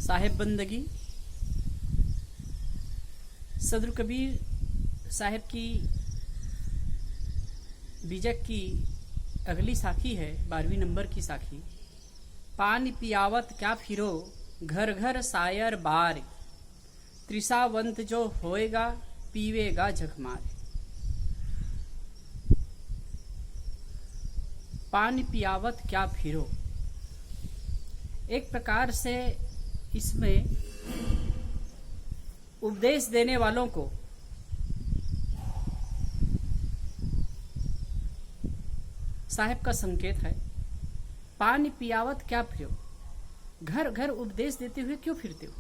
साहेब बंदगी सदर कबीर साहेब की बीजक की अगली साखी है 12वीं नंबर की साखी। पानी पियावत क्या फिरो घर घर सायर बार, त्रिसावंत जो होएगा पीवेगा झकमार। पानी पियावत क्या फिरो, एक प्रकार से इसमें उपदेश देने वालों को साहेब का संकेत है। पानी पियावत क्या फिरो, घर घर उपदेश देते हुए क्यों फिरते हो।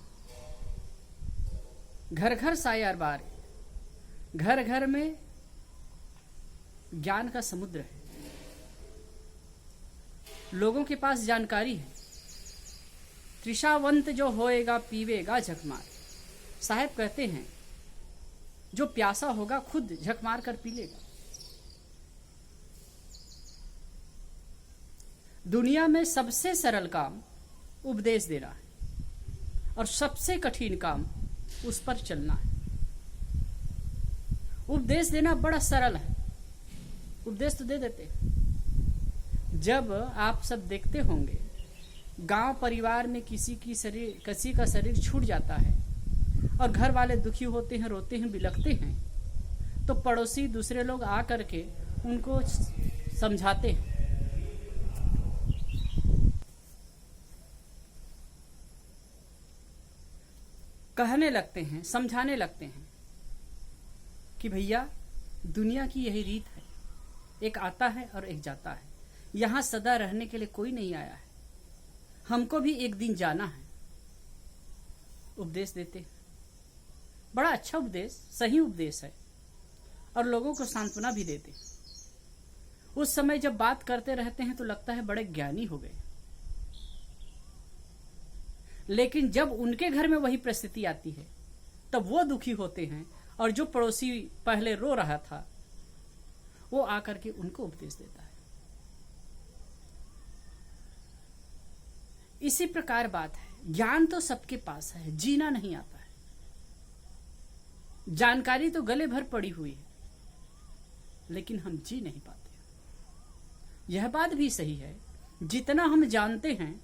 घर घर सायर बार, घर घर में ज्ञान का समुद्र है, लोगों के पास जानकारी है। त्रिषावंत जो होएगा पीवेगा झकमार। साहेब कहते हैं जो प्यासा होगा खुद झक मार कर पी लेगा। दुनिया में सबसे सरल काम उपदेश देना है और सबसे कठिन काम उस पर चलना है। उपदेश देना बड़ा सरल है, उपदेश तो दे देते हैं। जब आप सब देखते होंगे गांव परिवार में किसी का शरीर छूट जाता है और घर वाले दुखी होते हैं, रोते हैं, बिलखते हैं, तो पड़ोसी दूसरे लोग आ करके उनको समझाते हैं। कहने लगते हैं, समझाने लगते हैं कि भैया दुनिया की यही रीत है, एक आता है और एक जाता है, यहां सदा रहने के लिए कोई नहीं आया है, हमको भी एक दिन जाना है। उपदेश देते हैं, बड़ा अच्छा उपदेश, सही उपदेश है और लोगों को सांत्वना भी देते। उस समय जब बात करते रहते हैं तो लगता है बड़े ज्ञानी हो गए, लेकिन जब उनके घर में वही परिस्थिति आती है तब वो दुखी होते हैं और जो पड़ोसी पहले रो रहा था वो आकर के उनको उपदेश देता है। इसी प्रकार बात है, ज्ञान तो सबके पास है, जीना नहीं आता है। जानकारी तो गले भर पड़ी हुई है लेकिन हम जी नहीं पाते। यह बात भी सही है, जितना हम जानते हैं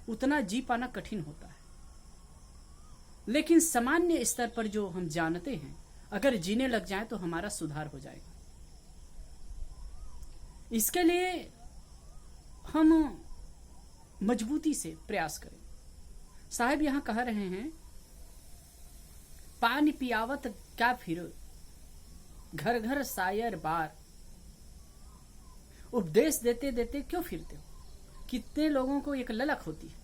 उतना जी पाना कठिन होता है, लेकिन सामान्य स्तर पर जो हम जानते हैं अगर जीने लग जाए तो हमारा सुधार हो जाएगा। इसके लिए हम मजबूती से प्रयास करें। साहब यहां कह रहे हैं पानी पियावत क्या फिरो घर घर सायर बार। उपदेश देते देते क्यों फिरते हो। कितने लोगों को एक ललक होती है,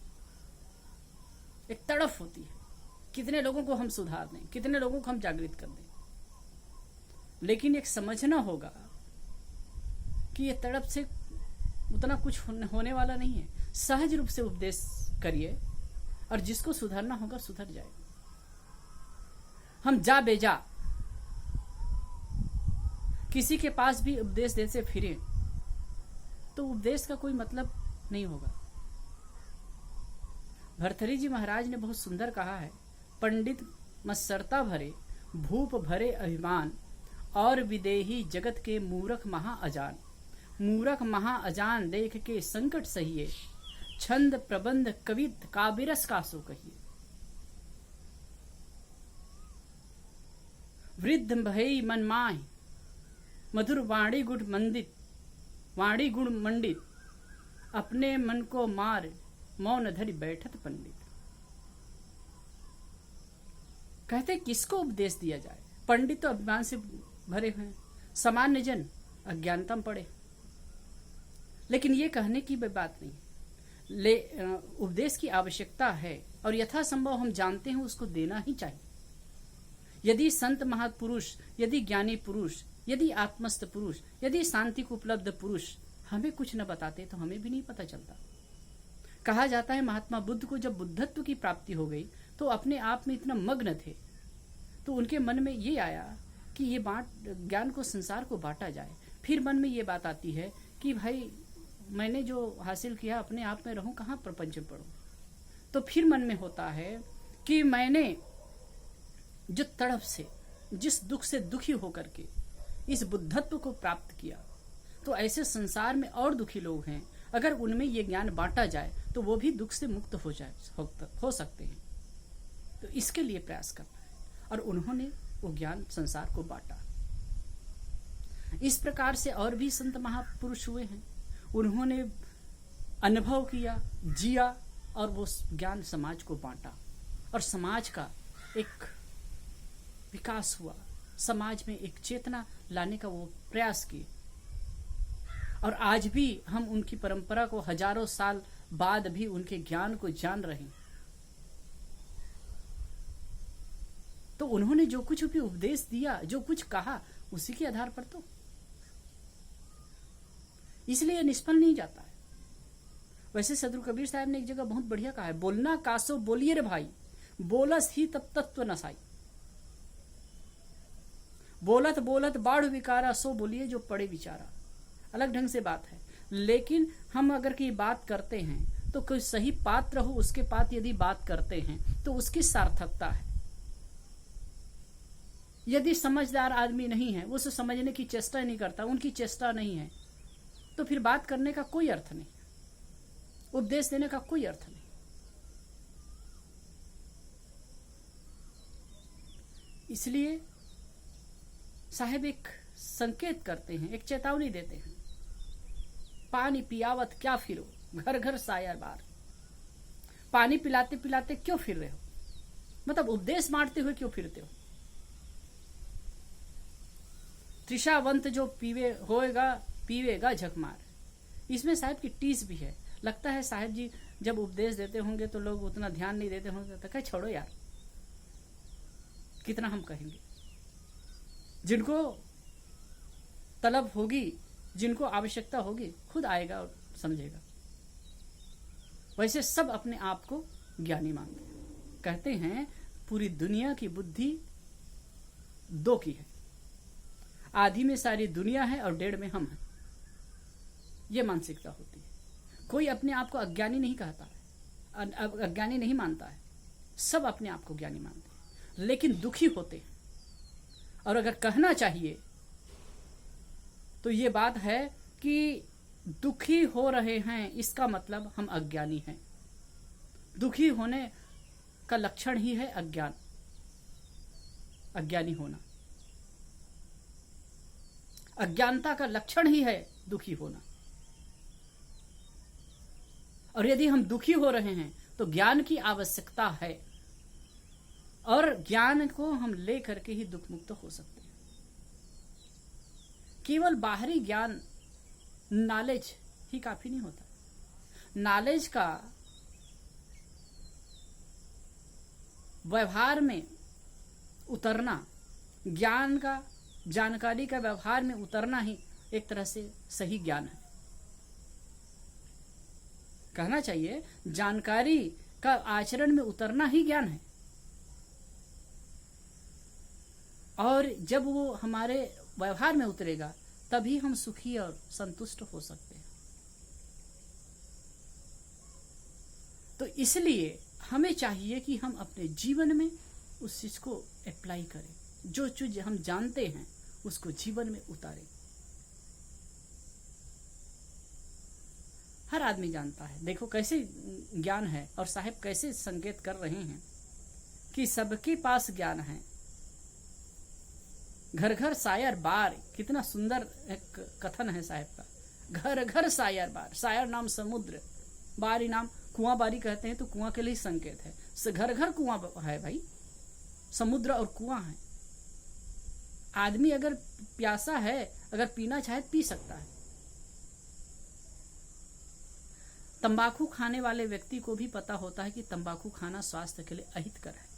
एक तड़फ होती है, कितने लोगों को हम सुधार दें, कितने लोगों को हम जागृत कर दें, लेकिन एक समझना होगा कि ये तड़प से उतना कुछ होने वाला नहीं है। सहज रूप से उपदेश करिए और जिसको सुधरना होगा सुधर जाएगा। हम जा बेजा किसी के पास भी उपदेश देते फिरे तो उपदेश का कोई मतलब नहीं होगा। भर्तृहरि जी महाराज ने बहुत सुंदर कहा है, पंडित मत्सरता भरे भूप भरे अभिमान और विदेही जगत के मूरख महा अजान। मूरख महा अजान देख के संकट सहिए, छंद प्रबंध कवित काबिरस का सो कहिए। वृद्ध भई मन माय मधुर वाणी गुण मंडित, अपने मन को मार मौन धरि बैठत पंडित। कहते किसको उपदेश दिया जाए। पंडित तो अभिमान से भरे हुए हैं, सामान्य जन अज्ञानता में पड़े। लेकिन ये कहने की बात नहीं, उपदेश की आवश्यकता है और यथासंभव हम जानते हैं उसको देना ही चाहिए। यदि संत महापुरुष, यदि ज्ञानी पुरुष, यदि आत्मस्थ पुरुष, यदि शांति को उपलब्ध पुरुष हमें कुछ न बताते तो हमें भी नहीं पता चलता। कहा जाता है महात्मा बुद्ध को जब बुद्धत्व की प्राप्ति हो गई तो अपने आप में इतना मग्न थे तो उनके मन में ये आया कि ये ज्ञान को, संसार को बांटा जाए। फिर मन में ये बात आती है कि भाई मैंने जो हासिल किया अपने आप में रहूं, कहाँ प्रपंच में पढ़ूं। तो फिर मन में होता है कि मैंने जो तड़प से, जिस दुख से दुखी होकर के इस बुद्धत्व को प्राप्त किया, तो ऐसे संसार में और दुखी लोग हैं, अगर उनमें ये ज्ञान बांटा जाए तो वो भी दुख से मुक्त हो सकते हैं। तो इसके लिए प्रयास करना है, और उन्होंने वो ज्ञान संसार को बांटा। इस प्रकार से और भी संत महापुरुष हुए हैं, उन्होंने अनुभव किया, जिया, और वो ज्ञान समाज को बांटा, और समाज का एक विकास हुआ, समाज में एक चेतना लाने का वो प्रयास किए। और आज भी हम उनकी परंपरा को हजारों साल बाद भी उनके ज्ञान को जान रहे हैं। तो उन्होंने जो कुछ भी उपदेश दिया, जो कुछ कहा, उसी के आधार पर तो, इसलिए निष्फल नहीं जाता है। वैसे सदगुरु कबीर साहब ने एक जगह बहुत बढ़िया कहा है, बोलना कासो बोलिए रे भाई, बोलस ही तब तत्व नसाई। बोलत बोलत बाढ़ विकारा, सो बोलिए जो पड़े विचारा। अलग ढंग से बात है, लेकिन हम अगर की बात करते हैं तो कोई सही पात्र हो, उसके पास यदि बात करते हैं तो उसकी सार्थकता है। यदि समझदार आदमी नहीं है, वो उसे समझने की चेष्टा नहीं करता, उनकी चेष्टा नहीं है, तो फिर बात करने का कोई अर्थ नहीं, उपदेश देने का कोई अर्थ नहीं। इसलिए साहेब एक संकेत करते हैं, एक चेतावनी देते हैं, पानी पियावत क्या फिरो, घर घर सायर बार। पानी पिलाते पिलाते क्यों फिर रहे हो, मतलब उपदेश बांटते हुए क्यों फिरते हो। त्रिषावंत जो पीवेगा झकमार। इसमें साहब की टीस भी है। लगता है साहब जी जब उपदेश देते होंगे तो लोग उतना ध्यान नहीं देते होंगे, तो क्या छोड़ो यार, कितना हम कहेंगे। जिनको तलब होगी, जिनको आवश्यकता होगी, खुद आएगा और समझेगा। वैसे सब अपने आप को ज्ञानी मानते हैं। कहते हैं पूरी दुनिया की बुद्धि दो की है, आधी में सारी दुनिया है और डेढ़ में हम हैं। ये मानसिकता होती है। कोई अपने आप को अज्ञानी नहीं कहता है, अज्ञानी नहीं मानता है, सब अपने आप को ज्ञानी मानते हैं, लेकिन दुखी होते हैं। और अगर कहना चाहिए तो ये बात है कि दुखी हो रहे हैं, इसका मतलब हम अज्ञानी हैं। दुखी होने का लक्षण ही है अज्ञान, अज्ञानी होना। अज्ञानता का लक्षण ही है दुखी होना। और यदि हम दुखी हो रहे हैं तो ज्ञान की आवश्यकता है, और ज्ञान को हम ले करके ही दुख मुक्त हो सकते हैं। केवल बाहरी ज्ञान, नॉलेज ही काफी नहीं होता। नॉलेज का व्यवहार में उतरना, ज्ञान का, जानकारी का व्यवहार में उतरना ही एक तरह से सही ज्ञान है। कहना चाहिए जानकारी का आचरण में उतरना ही ज्ञान है। और जब वो हमारे व्यवहार में उतरेगा तभी हम सुखी और संतुष्ट हो सकते हैं। तो इसलिए हमें चाहिए कि हम अपने जीवन में उस चीज को अप्लाई करें, जो चीज हम जानते हैं उसको जीवन में उतारें। हर आदमी जानता है, देखो कैसे ज्ञान है, और साहब कैसे संकेत कर रहे हैं कि सबके पास ज्ञान है। घर घर सायर बार, कितना सुंदर एक कथन है साहब का। घर घर सायर बार, सायर नाम समुद्र, बारी नाम कुआं, बारी कहते हैं तो कुआं के लिए संकेत है। घर घर कुआं है भाई, समुद्र और कुआं है। आदमी अगर प्यासा है, अगर पीना चाहे पी सकता है। तंबाकू खाने वाले व्यक्ति को भी पता होता है कि तंबाकू खाना स्वास्थ्य के लिए अहितकर है।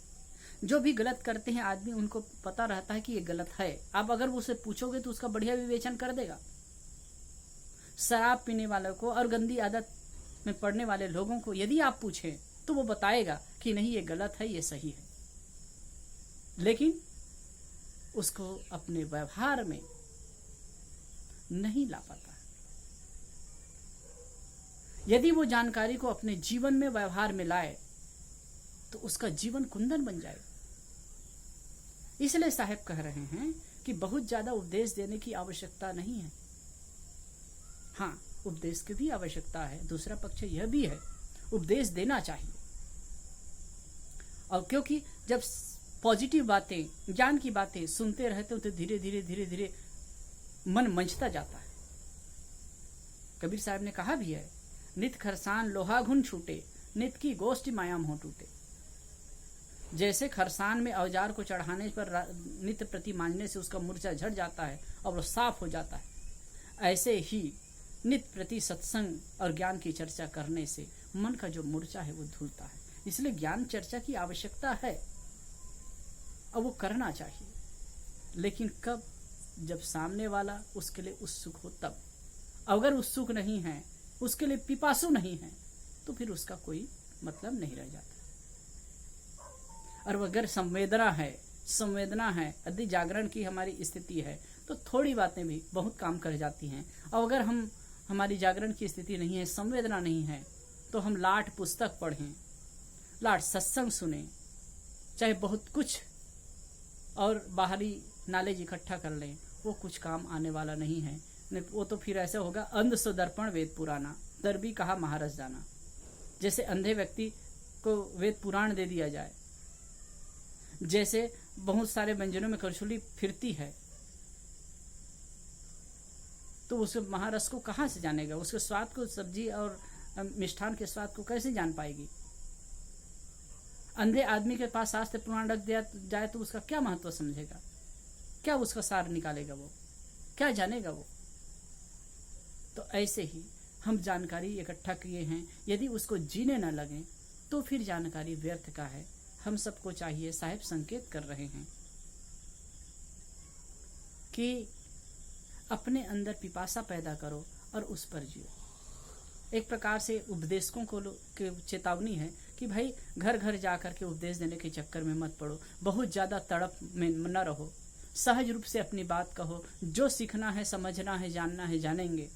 जो भी गलत करते हैं आदमी, उनको पता रहता है कि ये गलत है। आप अगर उसे पूछोगे तो उसका बढ़िया विवेचन कर देगा। शराब पीने वालों को और गंदी आदत में पड़ने वाले लोगों को यदि आप पूछें तो वो बताएगा कि नहीं ये गलत है, ये सही है, लेकिन उसको अपने व्यवहार में नहीं ला पाता। यदि वो जानकारी को अपने जीवन में, व्यवहार में लाए तो उसका जीवन कुंदन बन जाएगा। इसलिए साहब कह रहे हैं कि बहुत ज्यादा उपदेश देने की आवश्यकता नहीं है। हाँ, उपदेश की भी आवश्यकता है, दूसरा पक्ष यह भी है, उपदेश देना चाहिए। और क्योंकि जब पॉजिटिव बातें, ज्ञान की बातें सुनते रहते हो तो धीरे धीरे मन मंचता जाता है। कबीर साहब ने कहा भी है, नित खरसान लोहा घुन छूटे, नित की गोष्ठी मायाम हो टूटे। जैसे खरसान में औजार को चढ़ाने पर नित्य प्रति मांजने से उसका मूर्छा झड़ जाता है और वो साफ हो जाता है, ऐसे ही नित्य प्रति सत्संग और ज्ञान की चर्चा करने से मन का जो मूर्छा है वो धुलता है। इसलिए ज्ञान चर्चा की आवश्यकता है और वो करना चाहिए, लेकिन कब? जब सामने वाला उसके लिए उत्सुक हो तब। अगर उत्सुक नहीं है, उसके लिए पिपासु नहीं है, तो फिर उसका कोई मतलब नहीं रह जाता। और अगर संवेदना है, यदि जागरण की हमारी स्थिति है, तो थोड़ी बातें भी बहुत काम कर जाती हैं। और अगर हमारी जागरण की स्थिति नहीं है, संवेदना नहीं है, तो हम लाट पुस्तक पढ़ें, लाट सत्संग सुने, चाहे बहुत कुछ और बाहरी नॉलेज इकट्ठा कर लें, वो कुछ काम आने वाला नहीं है। वो तो फिर ऐसा होगा, अंध सो दर्पण वेद पुराना, दर्बी कहा महारस जाना। जैसे अंधे व्यक्ति को वेद पुराण दे दिया जाए, जैसे बहुत सारे व्यंजनों में करछुली फिरती है, तो उस महारस को कहाँ से जानेगा? उसके स्वाद को, सब्जी और मिष्ठान के स्वाद को कैसे जान पाएगी? अंधे आदमी के पास शास्त्र पुराण रख दिया जाए तो उसका क्या महत्व समझेगा? क्या उसका सार निकालेगा? वो क्या जानेगा वो? तो ऐसे ही हम जानकारी इकट्ठा किए हैं, यदि उसको जीने न लगे तो फिर जानकारी व्यर्थ का है। हम सबको चाहिए, साहिब संकेत कर रहे हैं कि अपने अंदर पिपासा पैदा करो और उस पर जियो। एक प्रकार से उपदेशकों को चेतावनी है कि भाई घर घर जाकर के उपदेश देने के चक्कर में मत पड़ो, बहुत ज्यादा तड़प में न रहो, सहज रूप से अपनी बात कहो। जो सीखना है, समझना है, जानना है, जानेंगे।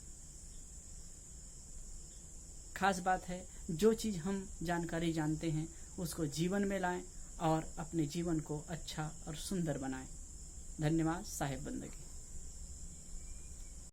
खास बात है, जो चीज हम जानकारी जानते हैं उसको जीवन में लाएं और अपने जीवन को अच्छा और सुंदर बनाएं। धन्यवाद। साहेब बंदगी।